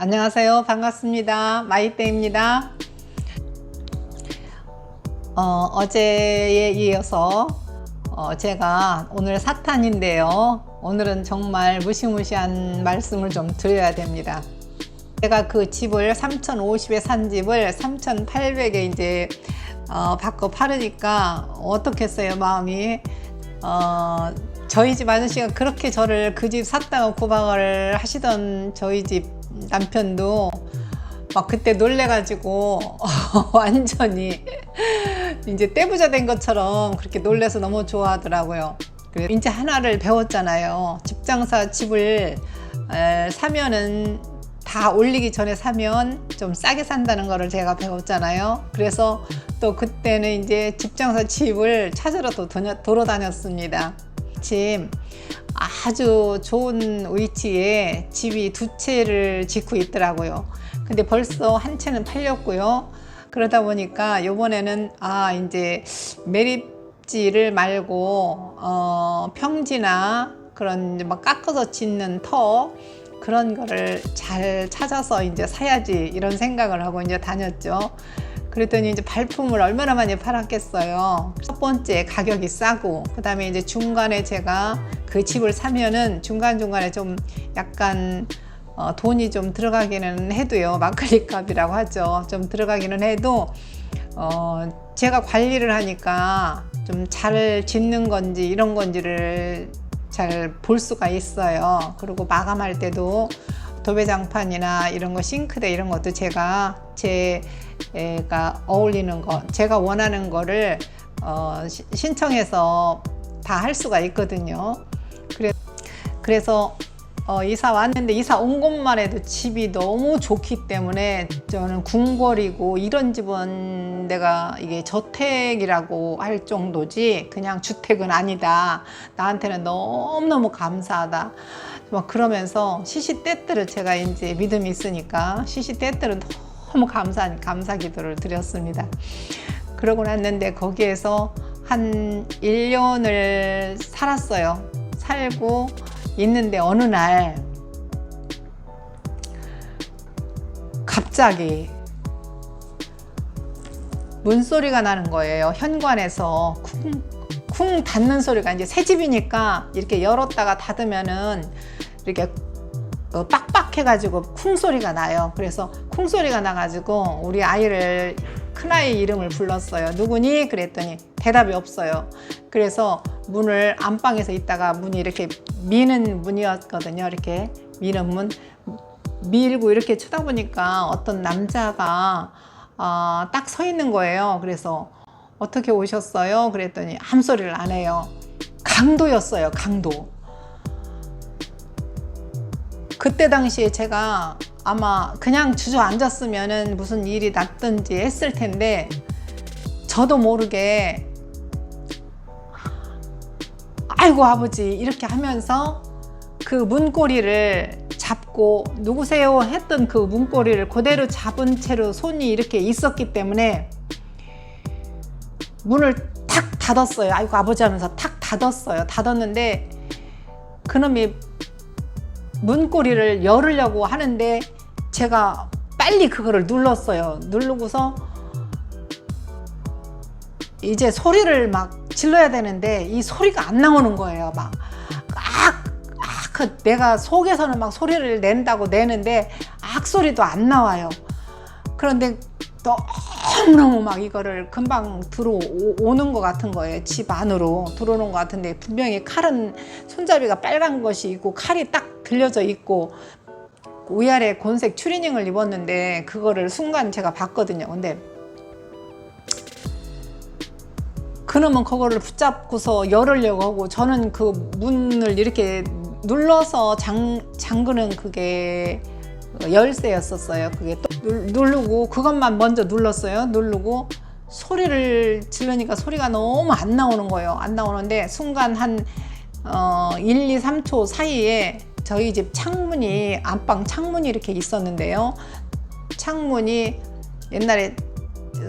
안녕하세요. 반갑습니다. 마이떼입니다. 어제에 이어서 제가 오늘 사탄인데요. 오늘은 정말 무시무시한 말씀을 좀 드려야 됩니다. 제가 그 집을 3,050에 산 집을 3,800에 이제 바꿔 팔으니까 어떻겠어요, 마음이. 저희 집 아저씨가 그렇게 저를 그 집 샀다고 구박을 하시던 저희 집 남편도 막 그때 놀래가지고 완전히 이제 떼부자 된 것처럼 그렇게 놀래서 너무 좋아하더라고요. 그래서 이제 하나를 배웠잖아요. 집장사 집을 사면은 다 올리기 전에 사면 좀 싸게 산다는 거를 제가 배웠잖아요. 그래서 또 그때는 이제 집장사 집을 찾으러 또 돌아다녔습니다. 지금 아주 좋은 위치에 집이 두 채를 짓고 있더라고요. 근데 벌써 한 채는 팔렸고요. 그러다 보니까 요번에는 이제 매립지를 말고 평지나 그런 막 깎아서 짓는 터 그런 거를 잘 찾아서 이제 사야지 이런 생각을 하고 이제 다녔죠. 그랬더니 이제 발품을 얼마나 많이 팔았겠어요. 첫 번째 가격이 싸고, 그 다음에 이제 중간에 제가 그 집을 사면은 중간중간에 좀 약간 돈이 좀 들어가기는 해도요. 막걸리 값이라고 하죠. 좀 들어가기는 해도 제가 관리를 하니까 좀 잘 짓는 건지 이런 건지를 잘 볼 수가 있어요. 그리고 마감할 때도 도배장판이나 이런 거, 싱크대 이런 것도 제가 어울리는 거, 제가 원하는 거를 신청해서 다 할 수가 있거든요. 그래서 이사 왔는데 이사 온 것만 해도 집이 너무 좋기 때문에 저는 궁궐이고 이런 집은 내가 이게 저택이라고 할 정도지 그냥 주택은 아니다. 나한테는 너무너무 감사하다. 막 그러면서 시시때때로 제가 이제 믿음이 있으니까 시시때때로 너무 감사 기도를 드렸습니다. 그러고 났는데 거기에서 한 1년을 살았어요. 살고 있는데 어느 날 갑자기 문소리가 나는 거예요. 현관에서 쿵 닫는 소리가, 이제 새 집이니까 이렇게 열었다가 닫으면은 이렇게 빡빡해가지고 쿵 소리가 나요. 그래서 쿵 소리가 나가지고 우리 아이를, 큰아이 이름을 불렀어요. 누구니? 그랬더니 대답이 없어요. 그래서 문을, 안방에서 있다가 문이 이렇게 미는 문이었거든요. 이렇게 미는 문 밀고 이렇게 쳐다보니까 어떤 남자가 딱 서 있는 거예요. 그래서 어떻게 오셨어요? 그랬더니 아무 소리를 안 해요. 강도였어요. 강도. 그때 당시에 제가 아마 그냥 주저앉았으면은 무슨 일이 났든지 했을 텐데 저도 모르게 아이고 아버지 이렇게 하면서 그 문고리를 잡고 누구세요 했던 그 문고리를 그대로 잡은 채로 손이 이렇게 있었기 때문에 문을 탁 닫았어요. 아이고 아버지 하면서 탁 닫았어요. 닫았는데 그놈이 문고리를 열으려고 하는데 제가 빨리 그거를 눌렀어요. 누르고서 이제 소리를 막 질러야 되는데 이 소리가 안 나오는 거예요. 막 내가 속에서는 막 소리를 낸다고 내는데 소리도 안 나와요. 그런데 너무너무 막 이거를 금방 들어오는 것 같은 거예요. 집 안으로 들어오는 것 같은데 분명히 칼은 손잡이가 빨간 것이 있고 칼이 딱 들려져 있고 위아래 곤색 추리닝을 입었는데 그거를 순간 제가 봤거든요. 근데 그놈은 그거를 붙잡고서 열으려고 하고 저는 그 문을 이렇게 눌러서 잠그는 그게 열쇠였었어요. 그게 또 누르고 그것만 먼저 눌렀어요. 누르고 소리를 지르니까 소리가 너무 안 나오는 거예요. 안 나오는데 순간 한 1, 2, 3초 사이에 저희 집 창문이, 안방 창문이 이렇게 있었는데요. 창문이 옛날에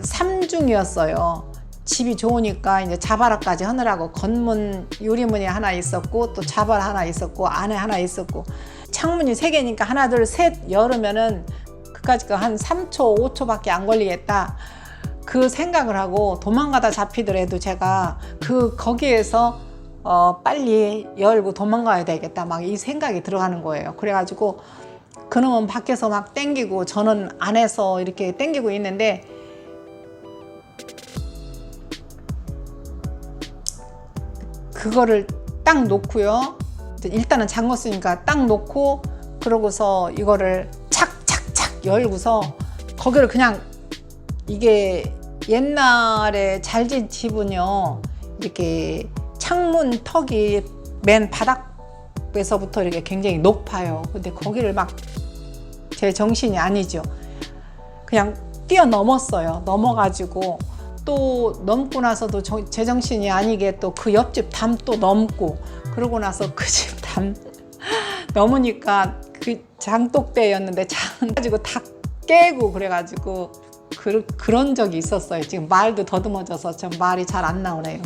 3중이었어요. 집이 좋으니까 이제 자바라까지 하느라고 건문 유리문이 하나 있었고 또 자바라 하나 있었고 안에 하나 있었고 창문이 3개니까 하나 둘 셋 열으면은 그까짓 한 3초 5초밖에 안 걸리겠다, 그 생각을 하고 도망가다 잡히더라도 제가 거기에서 빨리 열고 도망가야 되겠다, 막 이 생각이 들어가는 거예요. 그래가지고 그놈은 밖에서 막 땡기고 저는 안에서 이렇게 땡기고 있는데, 그거를 딱 놓고요. 일단은 잠궜으니까 딱 놓고, 그러고서 이거를 착착착 열고서 거기를 그냥, 이게 옛날에 잘 진 집은요, 이렇게 창문 턱이 맨 바닥에서부터 이렇게 굉장히 높아요. 근데 거기를 막 제 정신이 아니죠. 그냥 뛰어넘었어요. 넘어가지고 또 넘고 나서도 제 정신이 아니게 또 그 옆집 담 또 넘고, 그러고 나서 그 집 담 넘으니까 그 장독대였는데 장 가지고 다 깨고, 그래가지고 그런 적이 있었어요. 지금 말도 더듬어져서 전 말이 잘 안 나오네요.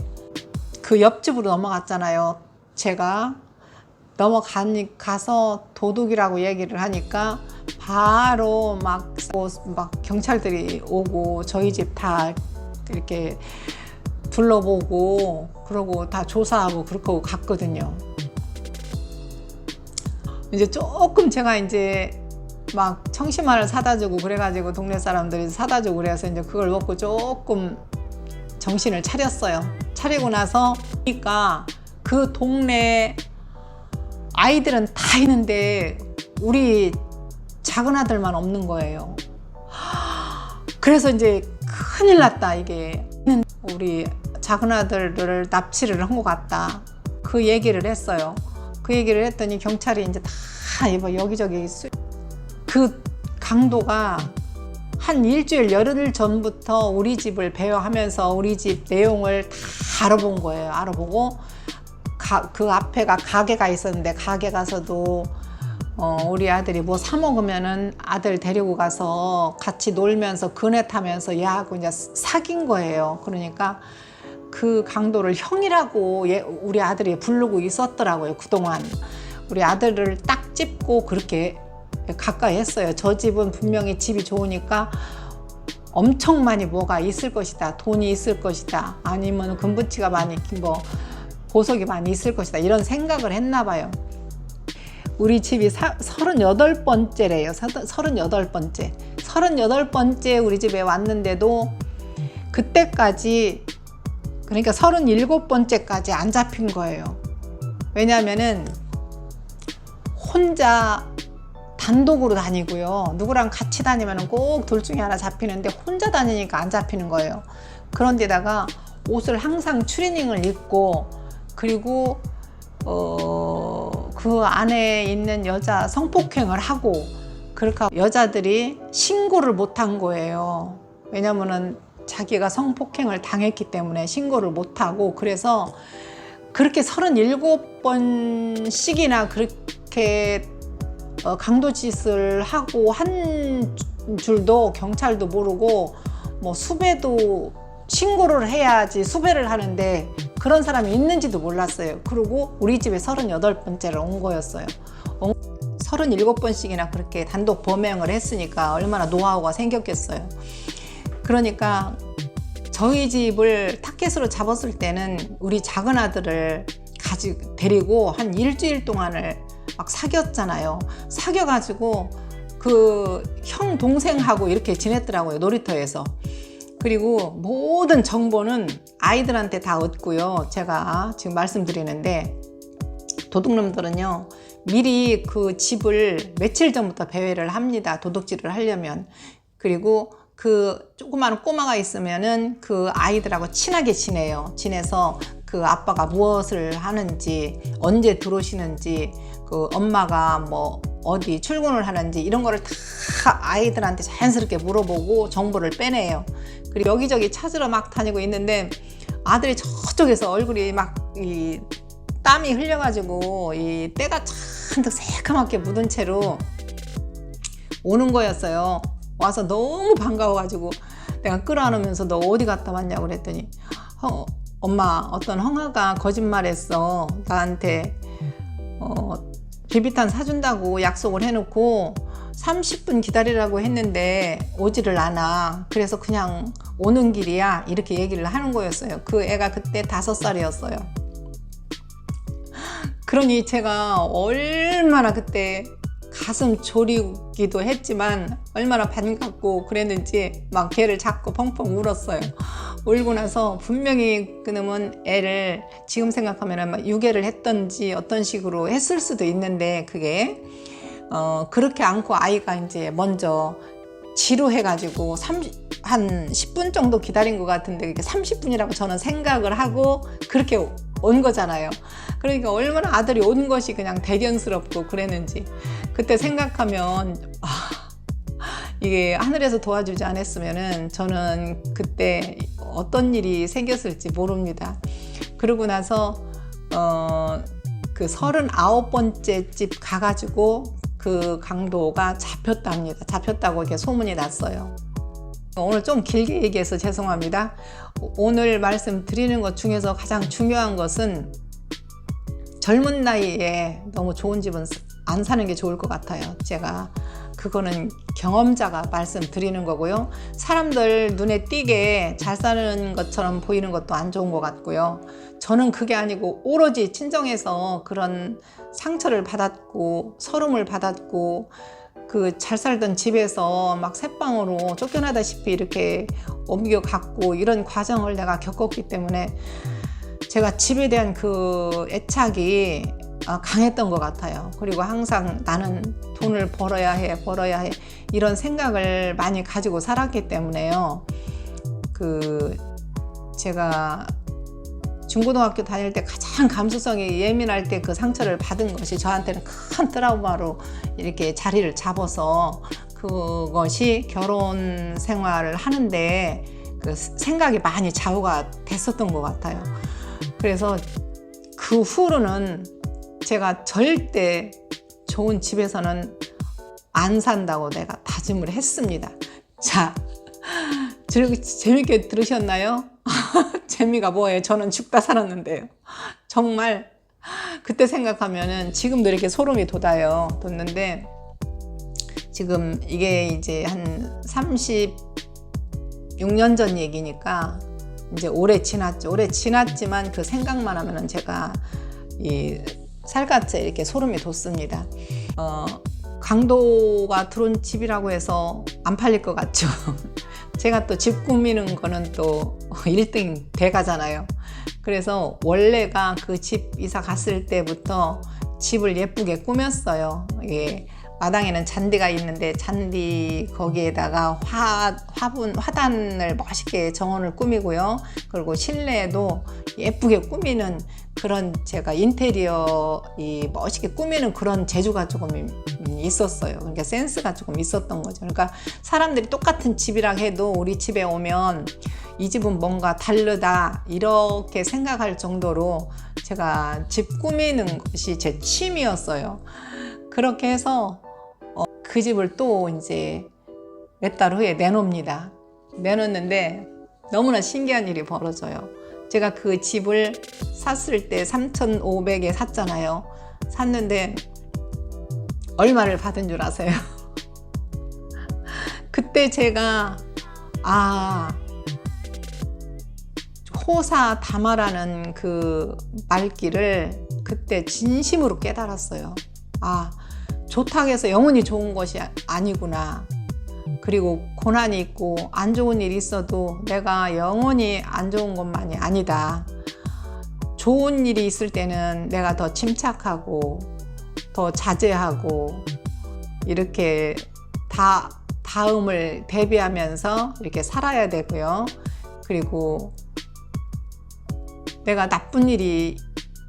그 옆집으로 넘어갔잖아요. 제가 가서 도둑이라고 얘기를 하니까 바로 막 경찰들이 오고 저희 집 다 이렇게 둘러보고 그러고 다 조사하고 그렇게 갔거든요. 이제 조금 제가 이제 막 청심환을 사다 주고 그래가지고 동네 사람들이 사다 주고 그래서 이제 그걸 먹고 조금 정신을 차렸어요. 차리고 나서 보니까 그 동네 아이들은 다 있는데 우리 작은 아들만 없는 거예요. 그래서 이제 큰일 났다, 이게. 우리 작은 아들을 납치를 한 것 같다, 그 얘기를 했어요. 그 얘기를 했더니 경찰이 이제 다 여기저기 그 강도가 한 일주일 열흘 전부터 우리 집을 배회하면서 우리 집 내용을 다 알아본 거예요. 알아보고 그 앞에가 가게가 있었는데 가게 가서도 우리 아들이 뭐 사 먹으면은 아들 데리고 가서 같이 놀면서 그네 타면서 얘하고 이제 사귄 거예요. 그러니까 그 강도를 형이라고 우리 아들이 부르고 있었더라고요. 그동안 우리 아들을 딱 찝고 그렇게 가까이 했어요. 저 집은 분명히 집이 좋으니까 엄청 많이 뭐가 있을 것이다, 돈이 있을 것이다, 아니면 금붙이가 많이 뭐 보석이 많이 있을 것이다, 이런 생각을 했나 봐요. 우리 집이 38번째래요. 38번째. 38번째 우리 집에 왔는데도 그때까지, 그러니까 37번째까지 안 잡힌 거예요. 왜냐면은 혼자 단독으로 다니고요. 누구랑 같이 다니면 꼭 둘 중에 하나 잡히는데 혼자 다니니까 안 잡히는 거예요. 그런데다가 옷을 항상 추리닝을 입고, 그리고 그 안에 있는 여자 성폭행을 하고, 그러니까 여자들이 신고를 못 한 거예요. 왜냐면은 자기가 성폭행을 당했기 때문에 신고를 못 하고, 그래서 그렇게 37번씩이나 그렇게 강도짓을 하고 한 줄도 경찰도 모르고, 뭐 수배도 신고를 해야지 수배를 하는데 그런 사람이 있는지도 몰랐어요. 그리고 우리 집에 38번째를 온 거였어요. 37번씩이나 그렇게 단독 범행을 했으니까 얼마나 노하우가 생겼겠어요. 그러니까 저희 집을 타켓으로 잡았을 때는 우리 작은 아들을 데리고 한 일주일 동안을 막 사귀었잖아요. 사귀어가지고 그 형 동생하고 이렇게 지냈더라고요, 놀이터에서. 그리고 모든 정보는 아이들한테 다 얻고요. 제가 지금 말씀드리는데, 도둑놈들은요 미리 그 집을 며칠 전부터 배회를 합니다. 도둑질을 하려면. 그리고 그 조그마한 꼬마가 있으면은 그 아이들하고 친하게 지내서 그 아빠가 무엇을 하는지, 언제 들어오시는지, 그 엄마가 뭐 어디 출근을 하는지 이런 거를 다 아이들한테 자연스럽게 물어보고 정보를 빼내요. 그리고 여기저기 찾으러 막 다니고 있는데 아들이 저쪽에서 얼굴이 막 이 땀이 흘려가지고 이 때가 잔뜩 새카맣게 묻은 채로 오는 거였어요. 와서 너무 반가워가지고 내가 끌어안으면서 너 어디 갔다 왔냐고 그랬더니 엄마, 어떤 형아가 거짓말했어. 나한테 비비탄 사준다고 약속을 해놓고 30분 기다리라고 했는데 오지를 않아. 그래서 그냥 오는 길이야 이렇게 얘기를 하는 거였어요. 그 애가 그때 5살이었어요. 그러니 제가 얼마나 그때 가슴 졸이기도 했지만 얼마나 반갑고 그랬는지 막 걔를 잡고 펑펑 울었어요. 울고 나서 분명히 그놈은 애를 지금 생각하면 막 유괴를 했던지 어떤 식으로 했을 수도 있는데 그게 그렇게 안고 아이가 이제 먼저 지루해가지고 한 10분 정도 기다린 것 같은데 30분이라고 저는 생각을 하고 그렇게 온 거잖아요. 그러니까 얼마나 아들이 온 것이 그냥 대견스럽고 그랬는지 그때 생각하면 이게 하늘에서 도와주지 않았으면은 저는 그때 어떤 일이 생겼을지 모릅니다. 그러고 나서 그 39번째 집 가가지고 그 강도가 잡혔답니다. 잡혔다고 이렇게 소문이 났어요. 오늘 좀 길게 얘기해서 죄송합니다. 오늘 말씀드리는 것 중에서 가장 중요한 것은 젊은 나이에 너무 좋은 집은 안 사는 게 좋을 것 같아요. 제가 그거는 경험자가 말씀드리는 거고요. 사람들 눈에 띄게 잘 사는 것처럼 보이는 것도 안 좋은 것 같고요. 저는 그게 아니고 오로지 친정에서 그런 상처를 받았고 서름을 받았고 그 잘 살던 집에서 막 새방으로 쫓겨나다시피 이렇게 옮겨갔고 이런 과정을 내가 겪었기 때문에 제가 집에 대한 그 애착이 강했던 것 같아요. 그리고 항상 나는 돈을 벌어야 해 이런 생각을 많이 가지고 살았기 때문에요. 제가 중고등학교 다닐 때 가장 감수성이 예민할 때 그 상처를 받은 것이 저한테는 큰 트라우마로 이렇게 자리를 잡아서 그것이 결혼 생활을 하는데 그 생각이 많이 좌우가 됐었던 것 같아요. 그래서 그 후로는 제가 절대 좋은 집에서는 안 산다고 내가 다짐을 했습니다. 자, 재밌게 들으셨나요? 재미가 뭐예요? 저는 죽다 살았는데요. 정말 그때 생각하면은 지금도 이렇게 소름이 돋는데 지금 이게 이제 한 36년 전 얘기니까 이제 오래 지났죠. 오래 지났지만 그 생각만 하면은 제가 이 살갗에 이렇게 소름이 돋습니다. 강도가 들어온 집이라고 해서 안 팔릴 것 같죠. 제가 또 집 꾸미는 거는 또 1등 대가잖아요. 그래서 원래가 그 집 이사 갔을 때부터 집을 예쁘게 꾸몄어요. 이게 마당에는 잔디가 있는데 잔디 거기에다가 화단을 멋있게 정원을 꾸미고요. 그리고 실내에도 예쁘게 꾸미는 그런 제가 인테리어 멋있게 꾸미는 그런 재주가 조금 있었어요. 그러니까 센스가 조금 있었던 거죠. 그러니까 사람들이 똑같은 집이라 해도 우리 집에 오면 이 집은 뭔가 다르다 이렇게 생각할 정도로 제가 집 꾸미는 것이 제 취미였어요. 그렇게 해서 그 집을 또 이제 몇 달 후에 내놓습니다. 내놓는데 너무나 신기한 일이 벌어져요. 제가 그 집을 샀을 때 3,500에 샀잖아요. 샀는데 얼마를 받은 줄 아세요? 그때 제가 호사다마라는 그 말귀를 그때 진심으로 깨달았어요. 좋다고 해서 영원히 좋은 것이 아니구나. 그리고 고난이 있고 안 좋은 일이 있어도 내가 영원히 안 좋은 것만이 아니다. 좋은 일이 있을 때는 내가 더 침착하고 더 자제하고 이렇게 다음을 대비하면서 이렇게 살아야 되고요. 그리고 내가 나쁜 일이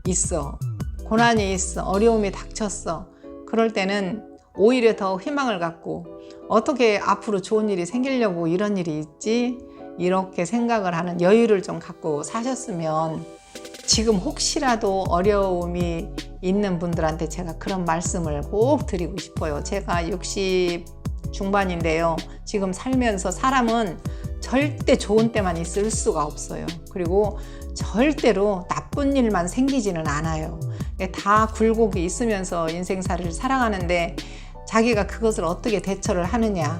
있어, 고난이 있어, 어려움이 닥쳤어. 그럴 때는 오히려 더 희망을 갖고 어떻게 앞으로 좋은 일이 생기려고 이런 일이 있지? 이렇게 생각을 하는 여유를 좀 갖고 사셨으면 지금 혹시라도 어려움이 있는 분들한테 제가 그런 말씀을 꼭 드리고 싶어요. 제가 60 중반인데요. 지금 살면서 사람은 절대 좋은 때만 있을 수가 없어요. 그리고 절대로 나쁜 일만 생기지는 않아요. 다 굴곡이 있으면서 인생살이를 살아가는데 자기가 그것을 어떻게 대처를 하느냐,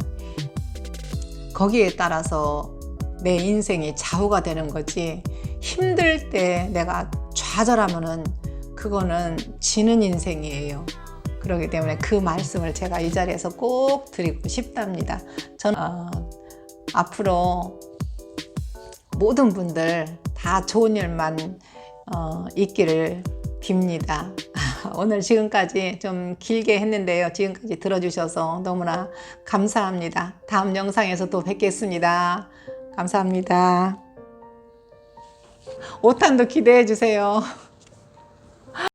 거기에 따라서 내 인생이 좌우가 되는 거지. 힘들 때 내가 좌절하면은 그거는 지는 인생이에요. 그렇기 때문에 그 말씀을 제가 이 자리에서 꼭 드리고 싶답니다. 저는 앞으로 모든 분들 다 좋은 일만 있기를 빕니다. 오늘 지금까지 좀 길게 했는데요. 지금까지 들어주셔서 너무나 감사합니다. 다음 영상에서 또 뵙겠습니다. 감사합니다. 5탄도 기대해 주세요.